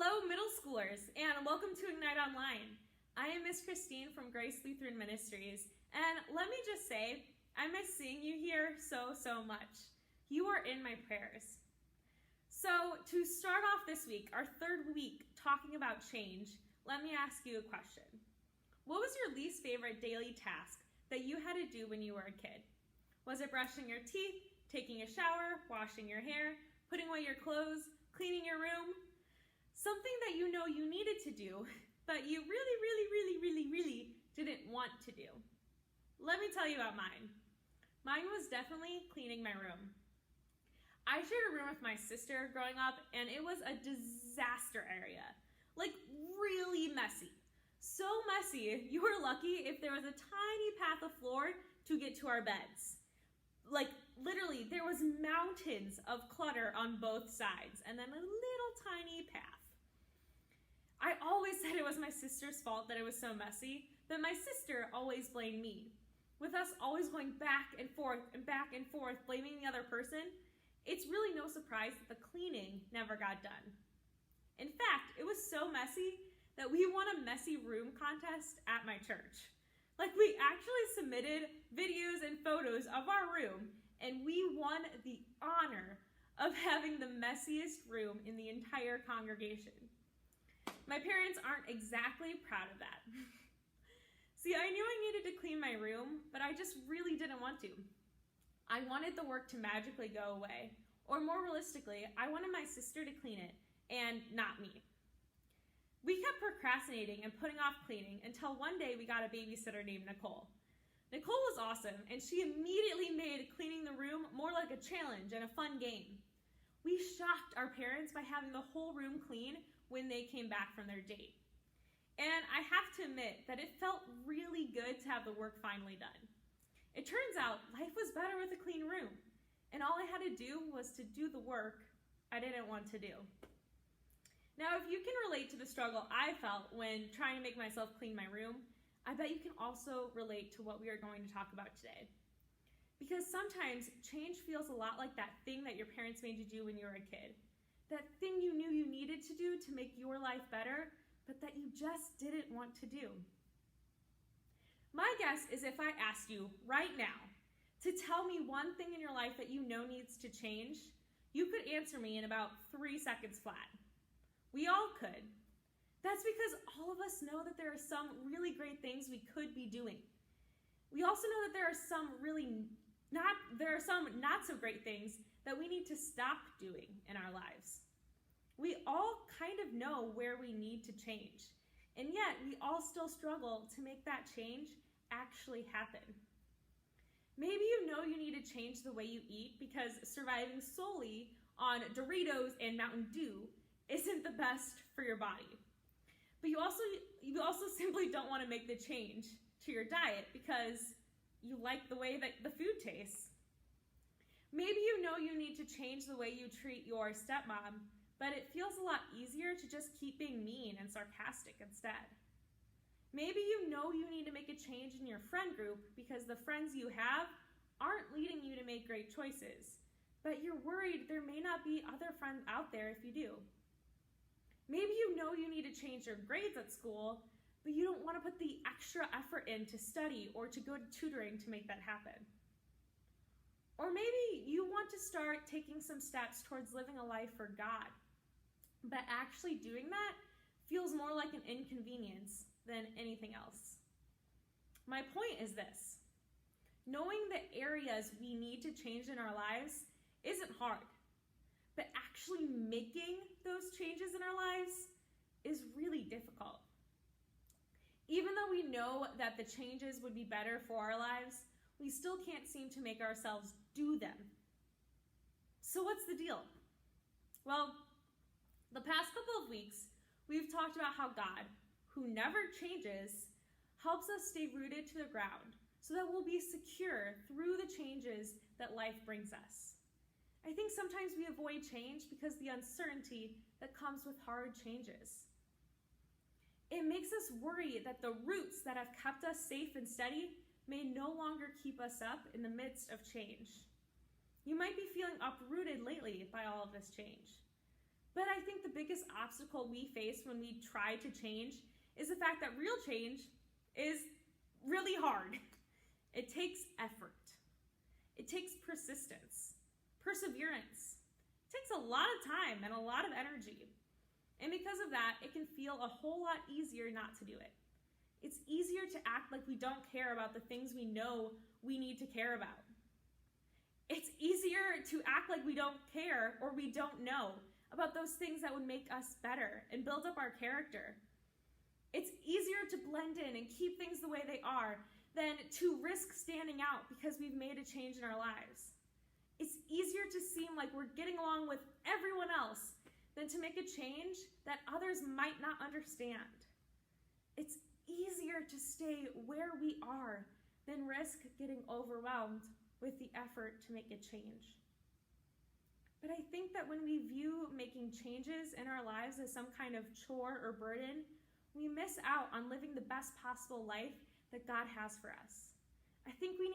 Hello, middle schoolers, and welcome to Ignite Online. I am Miss Christine from Grace Lutheran Ministries, and let me just say, I miss seeing you here so much. You are in my prayers. So, to start off this week, our third week talking about change, let me ask you a question. What was your least favorite daily task that you had to do when you were a kid? Was it brushing your teeth, taking a shower, washing your hair, putting away your clothes, cleaning your room? Something that you know you needed to do, but you really didn't want to do. Let me tell you about mine. Mine was definitely cleaning my room. I shared a room with my sister growing up, and it was a disaster area. Like, really messy. So messy, you were lucky if there was a tiny path of floor to get to our beds. Like, literally, there was mountains of clutter on both sides, and then a little tiny path. I always said it was my sister's fault that it was so messy, but my sister always blamed me. With us always going back and forth, blaming the other person, it's really no surprise that the cleaning never got done. In fact, it was so messy that we won a messy room contest at my church. Like, we actually submitted videos and photos of our room, and we won the honor of having the messiest room in the entire congregation. My parents aren't exactly proud of that. See, I knew I needed to clean my room, but I just really didn't want to. I wanted the work to magically go away, or more realistically, I wanted my sister to clean it, and not me. We kept procrastinating and putting off cleaning until one day we got a babysitter named Nicole. Nicole was awesome, and she immediately made cleaning the room more like a challenge and a fun game. We shocked our parents by having the whole room clean when they came back from their date. And I have to admit that it felt really good to have the work finally done. It turns out life was better with a clean room, and all I had to do was to do the work I didn't want to do. Now, if you can relate to the struggle I felt when trying to make myself clean my room, I bet you can also relate to what we are going to talk about today. Because sometimes change feels a lot like that thing that your parents made you do when you were a kid. That thing you knew you needed to do to make your life better, but that you just didn't want to do. My guess is if I asked you right now to tell me one thing in your life that you know needs to change, you could answer me in about 3 seconds flat. We all could. That's because all of us know that there are some really great things we could be doing. We also know that there are some not so great things that we need to stop doing in our lives. We all kind of know where we need to change, and yet we all still struggle to make that change actually happen. Maybe you know you need to change the way you eat because surviving solely on Doritos and Mountain Dew isn't the best for your body. But you also simply don't want to make the change to your diet because you like the way that the food tastes. Maybe you know you need to change the way you treat your stepmom, but it feels a lot easier to just keep being mean and sarcastic instead. Maybe you know you need to make a change in your friend group because the friends you have aren't leading you to make great choices, but you're worried there may not be other friends out there if you do. Maybe you know you need to change your grades at school, but you don't want to put the extra effort in to study or to go to tutoring to make that happen. Or maybe you want to start taking some steps towards living a life for God, but actually doing that feels more like an inconvenience than anything else. My point is this: knowing the areas we need to change in our lives isn't hard, but actually making those changes in our lives is really difficult. Even though we know that the changes would be better for our lives, we still can't seem to make ourselves do them. So what's the deal? Well, the past couple of weeks, we've talked about how God, who never changes, helps us stay rooted to the ground so that we'll be secure through the changes that life brings us. I think sometimes we avoid change because of the uncertainty that comes with hard changes. It makes us worry that the roots that have kept us safe and steady may no longer keep us up in the midst of change. You might be feeling uprooted lately by all of this change. But I think the biggest obstacle we face when we try to change is the fact that real change is really hard. It takes effort. It takes persistence, perseverance. It takes a lot of time and a lot of energy. And because of that, it can feel a whole lot easier not to do it. It's easier to act like we don't care about the things we know we need to care about. It's easier to act like we don't care or we don't know about those things that would make us better and build up our character. It's easier to blend in and keep things the way they are than to risk standing out because we've made a change in our lives. It's easier to seem like we're getting along with everyone else than to make a change that others might not understand. It's easier to stay where we are than risk getting overwhelmed with the effort to make a change. But I think that when we view making changes in our lives as some kind of chore or burden, we miss out on living the best possible life that God has for us. I think we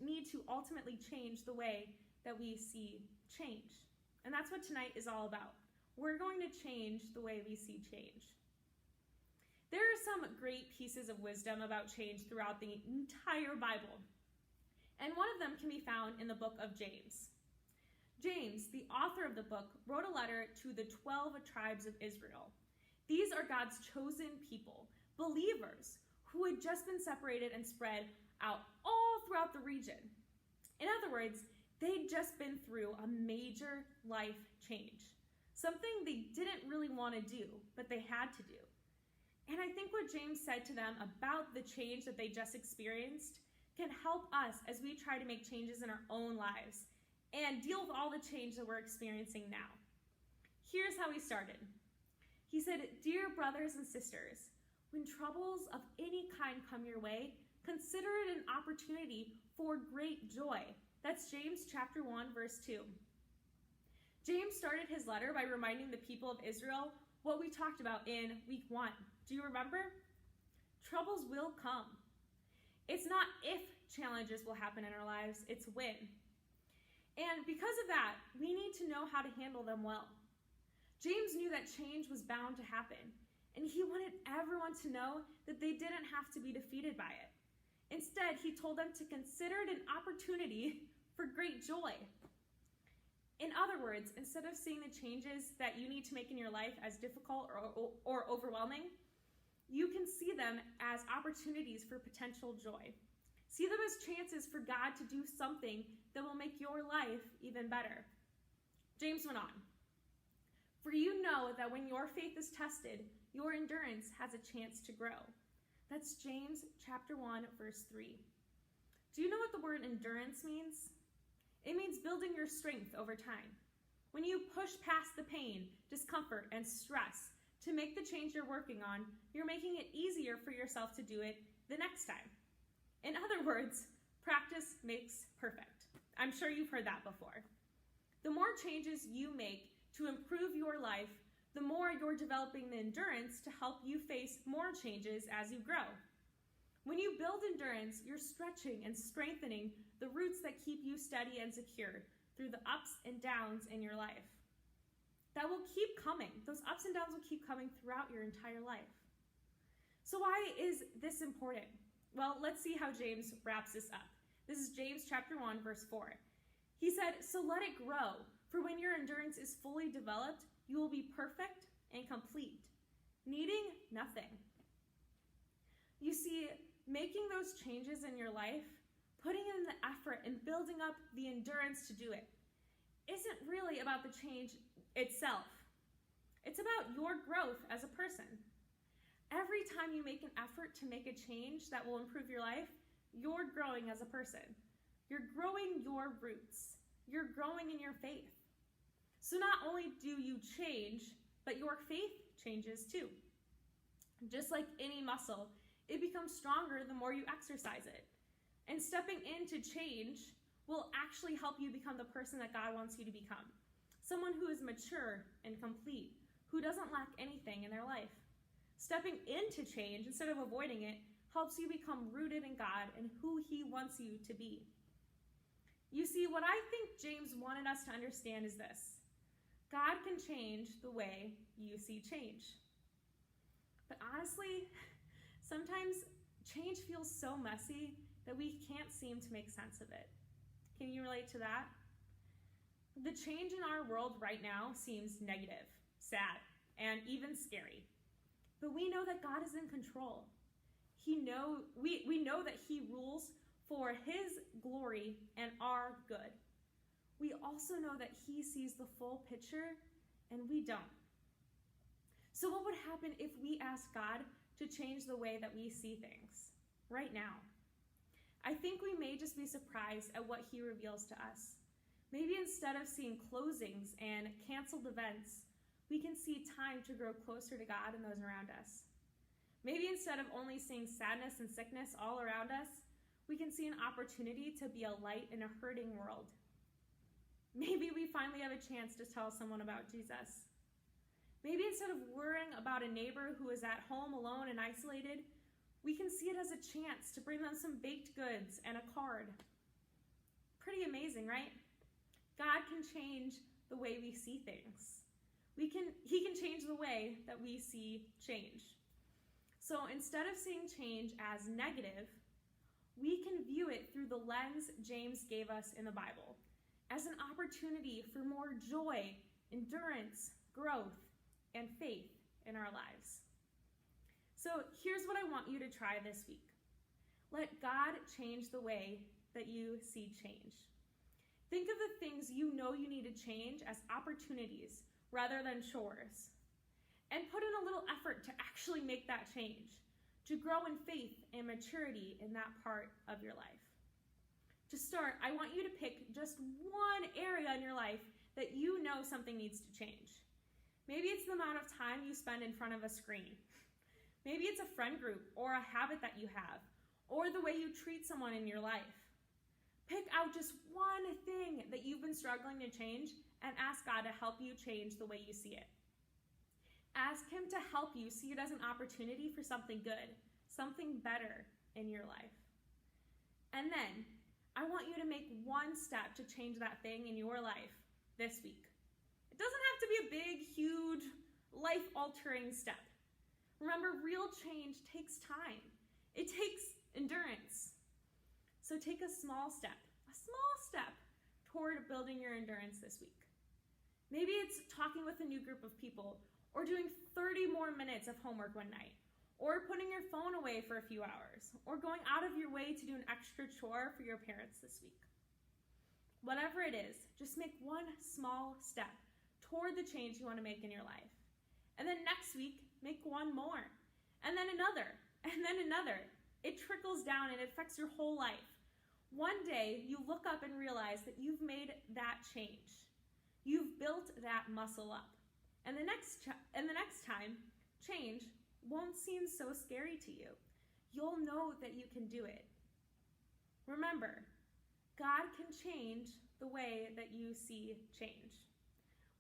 need to ultimately change the way that we see change. And that's what tonight is all about. We're going to change the way we see change. There are some great pieces of wisdom about change throughout the entire Bible. And one of them can be found in the book of James. James, the author of the book, wrote a letter to the 12 tribes of Israel. These are God's chosen people, believers, who had just been separated and spread out all throughout the region. In other words, they'd just been through a major life change, something they didn't really want to do, but they had to do. And I think what James said to them about the change that they just experienced can help us as we try to make changes in our own lives and deal with all the change that we're experiencing now. Here's how he started. He said, "Dear brothers and sisters, when troubles of any kind come your way, consider it an opportunity for great joy." That's James chapter 1, verse 2. James started his letter by reminding the people of Israel what we talked about in week 1. Do you remember? Troubles will come. It's not if challenges will happen in our lives, it's when. And because of that, we need to know how to handle them well. James knew that change was bound to happen, and he wanted everyone to know that they didn't have to be defeated by it. Instead, he told them to consider it an opportunity for great joy. In other words, instead of seeing the changes that you need to make in your life as difficult or overwhelming, you can see them as opportunities for potential joy. See them as chances for God to do something that will make your life even better. James went on, "For you know that when your faith is tested, your endurance has a chance to grow." That's James chapter 1, verse 3. Do you know what the word endurance means? It means building your strength over time. When you push past the pain, discomfort, and stress to make the change you're working on, you're making it easier for yourself to do it the next time. In other words, practice makes perfect. I'm sure you've heard that before. The more changes you make to improve your life, the more you're developing the endurance to help you face more changes as you grow. When you build endurance, you're stretching and strengthening the roots that keep you steady and secure through the ups and downs in your life. That will keep coming. Those ups and downs will keep coming throughout your entire life. So why is this important? Well, let's see how James wraps this up. This is James chapter 1, verse 4. He said, "So let it grow, for when your endurance is fully developed, you will be perfect and complete, needing nothing." You see, making those changes in your life, putting in the effort and building up the endurance to do it, isn't really about the change itself. It's about your growth as a person. Every time you make an effort to make a change that will improve your life, you're growing as a person. You're growing your roots. You're growing in your faith. So not only do you change, but your faith changes too. Just like any muscle, it becomes stronger the more you exercise it. And stepping into change will actually help you become the person that God wants you to become. Someone who is mature and complete, who doesn't lack anything in their life. Stepping into change instead of avoiding it helps you become rooted in God and who He wants you to be. You see, what I think James wanted us to understand is this. God can change the way you see change. But honestly, sometimes change feels so messy that we can't seem to make sense of it. Can you relate to that? The change in our world right now seems negative, sad, and even scary. But we know that God is in control. We know that He rules for His glory and our good. We also know that He sees the full picture and we don't. So what would happen if we asked God to change the way that we see things right now? I think we may just be surprised at what He reveals to us. Maybe instead of seeing closings and canceled events, we can see time to grow closer to God and those around us. Maybe instead of only seeing sadness and sickness all around us, we can see an opportunity to be a light in a hurting world. Maybe we finally have a chance to tell someone about Jesus. Maybe instead of worrying about a neighbor who is at home alone and isolated, we can see it as a chance to bring them some baked goods and a card. Pretty amazing, right? God can change the way we see things. He can change the way that we see change. So instead of seeing change as negative, we can view it through the lens James gave us in the Bible, as an opportunity for more joy, endurance, growth, and faith in our lives. So here's what I want you to try this week. Let God change the way that you see change. Think of the things you know you need to change as opportunities rather than chores. And put in a little effort to actually make that change, to grow in faith and maturity in that part of your life. To start, I want you to pick just one area in your life that you know something needs to change. Maybe it's the amount of time you spend in front of a screen. Maybe it's a friend group or a habit that you have, or the way you treat someone in your life. Pick out just one thing that you've been struggling to change and ask God to help you change the way you see it. Ask Him to help you see it as an opportunity for something good, something better in your life. And then, I want you to make one step to change that thing in your life this week. It doesn't have to be a big, huge, life-altering step. Remember, real change takes time. It takes endurance. So take a small step toward building your endurance this week. Maybe it's talking with a new group of people, or doing 30 more minutes of homework one night, or putting your phone away for a few hours, or going out of your way to do an extra chore for your parents this week. Whatever it is, just make one small step toward the change you want to make in your life. And then next week, make one more, and then another, and then another. It trickles down and it affects your whole life. One day, you look up and realize that you've made that change. You've built that muscle up. And the next time, change won't seem so scary to you. You'll know that you can do it. Remember, God can change the way that you see change.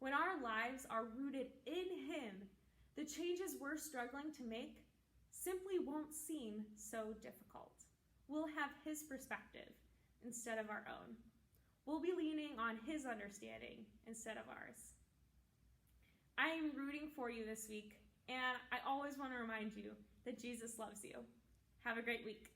When our lives are rooted in Him, the changes we're struggling to make simply won't seem so difficult. We'll have His perspective instead of our own. We'll be leaning on His understanding instead of ours. I am rooting for you this week, and I always want to remind you that Jesus loves you. Have a great week.